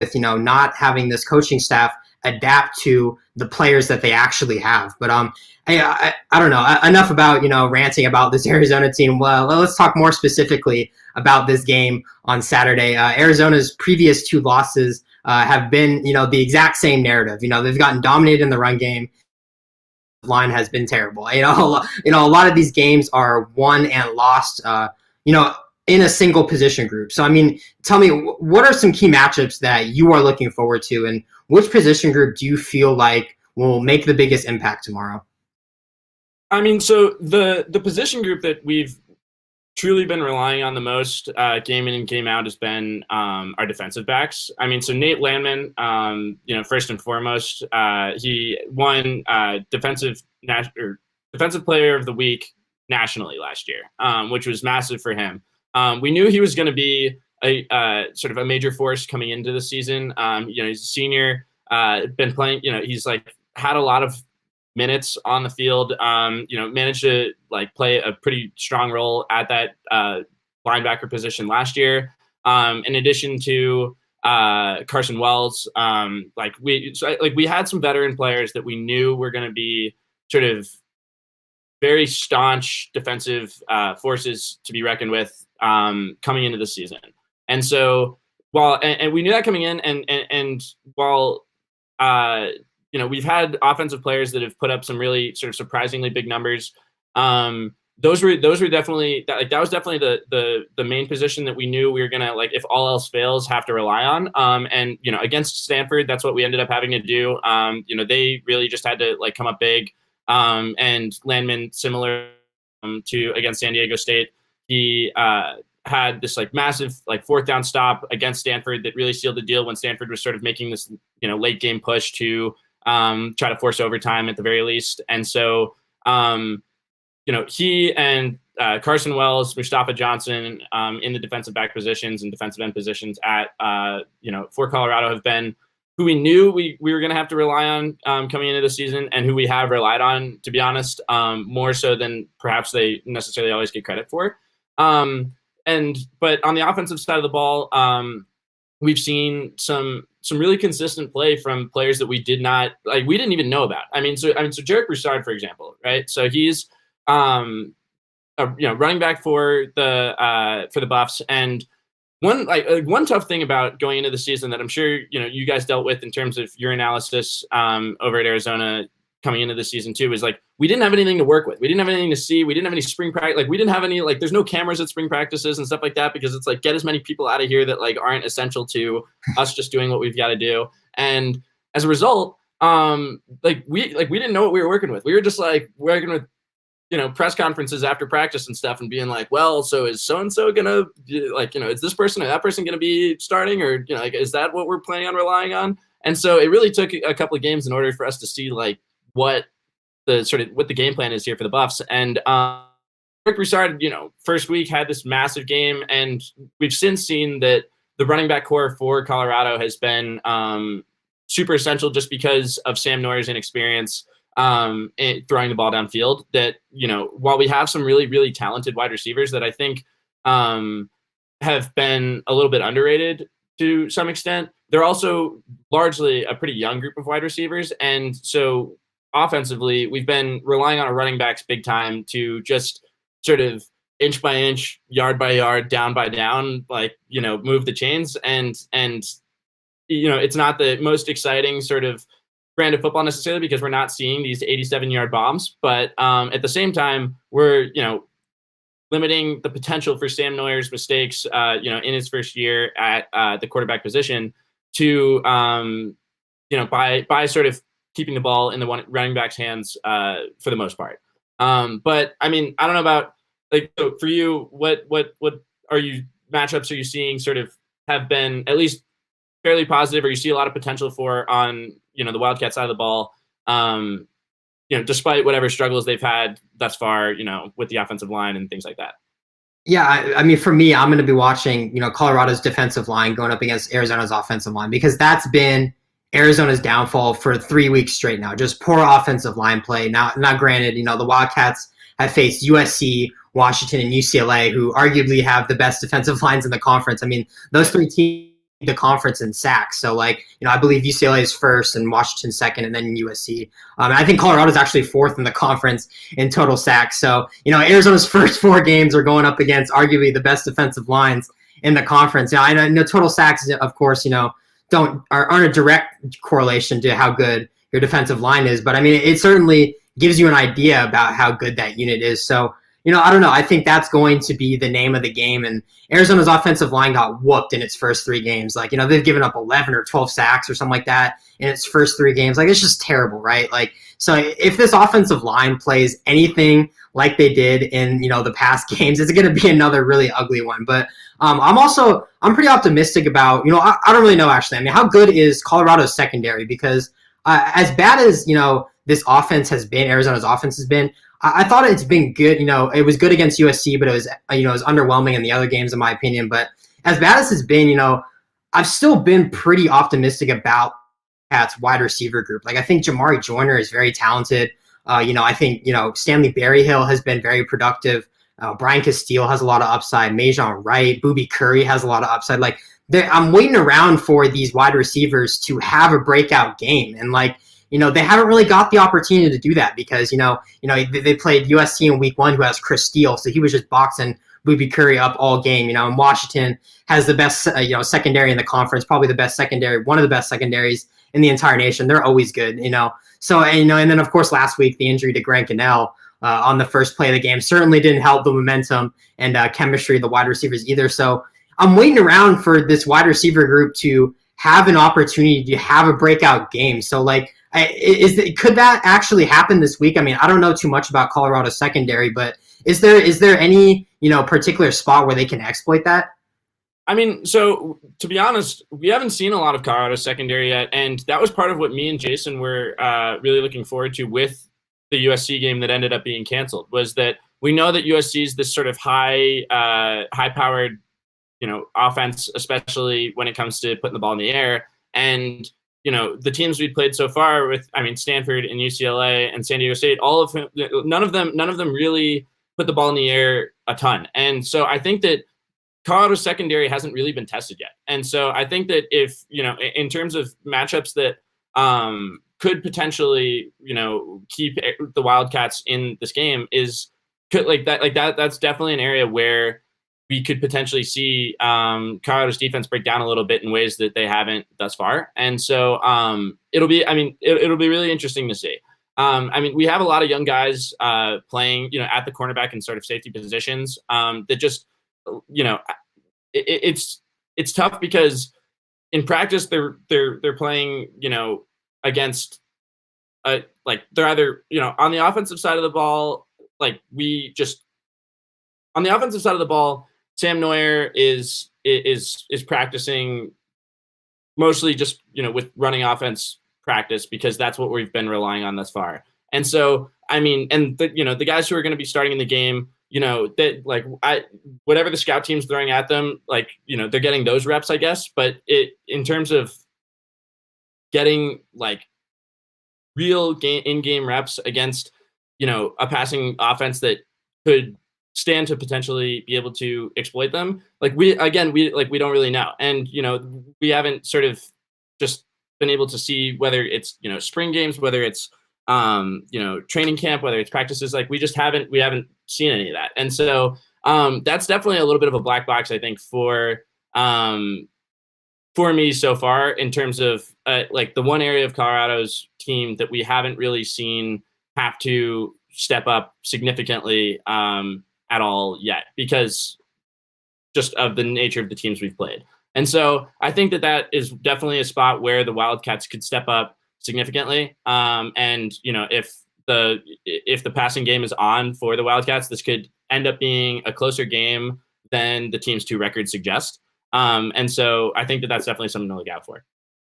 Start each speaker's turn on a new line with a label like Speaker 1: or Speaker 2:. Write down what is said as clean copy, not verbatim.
Speaker 1: with, not having this coaching staff adapt to the players that they actually have. But I don't know. Enough about ranting about this Arizona team. Well, let's talk more specifically about this game on Saturday. Arizona's previous two losses have been the exact same narrative. They've gotten dominated in the run game. Line has been terrible. A lot of these games are won and lost. In a single position group. So, I mean, tell me, what are some key matchups that you are looking forward to, and which position group do you feel like will make the biggest impact tomorrow?
Speaker 2: I mean, so the position group that we've truly been relying on the most game in and game out has been our defensive backs. I mean, so Nate Landman, first and foremost, he won defensive player of the week nationally last year, which was massive for him. We knew he was going to be a sort of a major force coming into the season. He's a senior, been playing. He's had a lot of minutes on the field. Managed to play a pretty strong role at that linebacker position last year. In addition to Carson Wells, we had some veteran players that we knew were going to be sort of very staunch defensive forces to be reckoned with coming into the season. And so while we knew that coming in, and while we've had offensive players that have put up some really sort of surprisingly big numbers, those were definitely that was definitely the main position that we knew we were gonna, if all else fails, have to rely on. And against Stanford, that's what we ended up having to do. They really just had to come up big. And Landman, similar to against San Diego State, he had this massive fourth down stop against Stanford that really sealed the deal when Stanford was sort of making this late game push to try to force overtime at the very least. And so he and Carson Wells, Mustafa Johnson in the defensive back positions and defensive end positions at for Colorado have been who we knew we were going to have to rely on coming into the season, and who we have relied on, to be honest, more so than perhaps they necessarily always get credit for. But on the offensive side of the ball, we've seen some really consistent play from players that we didn't even know about. So Jarek Broussard, for example, right? So he's running back for the Buffs, and one tough thing about going into the season that I'm sure you guys dealt with in terms of your analysis over at Arizona coming into the season too is we didn't have anything to work with. We didn't have anything to see. We didn't have any spring practice. We didn't have any there's no cameras at spring practices and stuff like that, because it's get as many people out of here that aren't essential to us just doing what we've got to do. And as a result, we didn't know what we were working with. We were just working with press conferences after practice and stuff, and being well, so is so-and-so gonna is this person or that person gonna be starting, or is that what we're planning on relying on? And so it really took a couple of games in order for us to see what the game plan is here for the Buffs. And Rick Broussard, first week had this massive game, and we've since seen that the running back core for Colorado has been super essential just because of Sam Noyer's inexperience throwing the ball downfield. That while we have some really, really talented wide receivers that I think have been a little bit underrated to some extent, they're also largely a pretty young group of wide receivers. And so offensively, we've been relying on our running backs big time to just sort of inch by inch, yard by yard, down by down, move the chains. And it's not the most exciting sort of brand of football necessarily, because we're not seeing these 87-yard bombs. But at the same time, we're, limiting the potential for Sam Noyer's mistakes, in his first year at the quarterback position to, by sort of keeping the ball in the running back's hands for the most part. But I mean, I don't know about so for you, what are you matchups are you seeing sort of have been at least fairly positive, or you see a lot of potential for on the Wildcat side of the ball, despite whatever struggles they've had thus far, with the offensive line and things like that?
Speaker 1: Yeah, I mean, for me, I'm going to be watching, Colorado's defensive line going up against Arizona's offensive line, because that's been Arizona's downfall for 3 weeks straight now. Just poor offensive line play. Now, not granted, the Wildcats have faced USC, Washington, and UCLA, who arguably have the best defensive lines in the conference. I mean, those three teams the conference in sacks. So like, I believe UCLA is first and Washington second and then USC. And I think Colorado is actually fourth in the conference in total sacks. So, Arizona's first 4 games are going up against arguably the best defensive lines in the conference. I know total sacks, of course, aren't a direct correlation to how good your defensive line is, but I mean, it certainly gives you an idea about how good that unit is. So, I don't know. I think that's going to be the name of the game. And Arizona's offensive line got whooped in its first 3 games. Like, they've given up 11 or 12 sacks or something like that in its first 3 games. Like, it's just terrible, right? Like, so if this offensive line plays anything like they did in, the past games, it's going to be another really ugly one. But I'm pretty optimistic about, I don't really know, actually. I mean, how good is Colorado's secondary? Because as bad as, this offense has been, Arizona's offense has been, I thought it's been good. It was good against USC, but it was, it was underwhelming in the other games, in my opinion. But as bad as it's been, I've still been pretty optimistic about Pat's wide receiver group. Like, I think Jamari Joyner is very talented. I think, Stanley Berryhill has been very productive. Brian Castile has a lot of upside. Majon Wright, Booby Curry has a lot of upside. Like, I'm waiting around for these wide receivers to have a breakout game. And like, they haven't really got the opportunity to do that because, they played USC in week 1, who has Chris Steele. So he was just boxing Booby Curry up all game, and Washington has the best, secondary in the conference, probably the best secondary, one of the best secondaries in the entire nation. They're always good, So, and then of course last week, the injury to Grant Gunnell on the first play of the game certainly didn't help the momentum and chemistry of the wide receivers either. So I'm waiting around for this wide receiver group to have an opportunity to have a breakout game. So like, could that actually happen this week? I mean, I don't know too much about Colorado's secondary, but is there any, particular spot where they can exploit that?
Speaker 2: I mean, so to be honest, we haven't seen a lot of Colorado's secondary yet, and that was part of what me and Jason were really looking forward to with the USC game that ended up being canceled, was that we know that USC is this sort of high-powered, offense, especially when it comes to putting the ball in the air. And, the teams we played so far with, Stanford and UCLA and San Diego State, none of them really put the ball in the air a ton. And so I think that Colorado's secondary hasn't really been tested yet. And so I think that if, in terms of matchups that could potentially, keep the Wildcats in this game that's definitely an area where we could potentially see Colorado's defense break down a little bit in ways that they haven't thus far. And so it'll be really interesting to see. We have a lot of young guys playing, at the cornerback and sort of safety positions that just, it's tough because in practice they're playing, against they're either, on the offensive side of the ball, on the offensive side of the ball, Sam Neuer is practicing mostly just, with running offense practice because that's what we've been relying on thus far. And so, the guys who are going to be starting in the game, whatever the scout team's throwing at them, they're getting those reps, I guess. But in terms of getting real in-game reps against, a passing offense that could stand to potentially be able to exploit them, we don't really know. And, we haven't sort of just been able to see whether it's, spring games, whether it's, training camp, whether it's practices, we haven't seen any of that. And so that's definitely a little bit of a black box, I think, for me so far in terms of the one area of Colorado's team that we haven't really seen have to step up significantly at all yet because just of the nature of the teams we've played. And so I think that is definitely a spot where the Wildcats could step up significantly. And, if the passing game is on for the Wildcats, this could end up being a closer game than the team's 2 records suggest. And so I think that that's definitely something to look out for.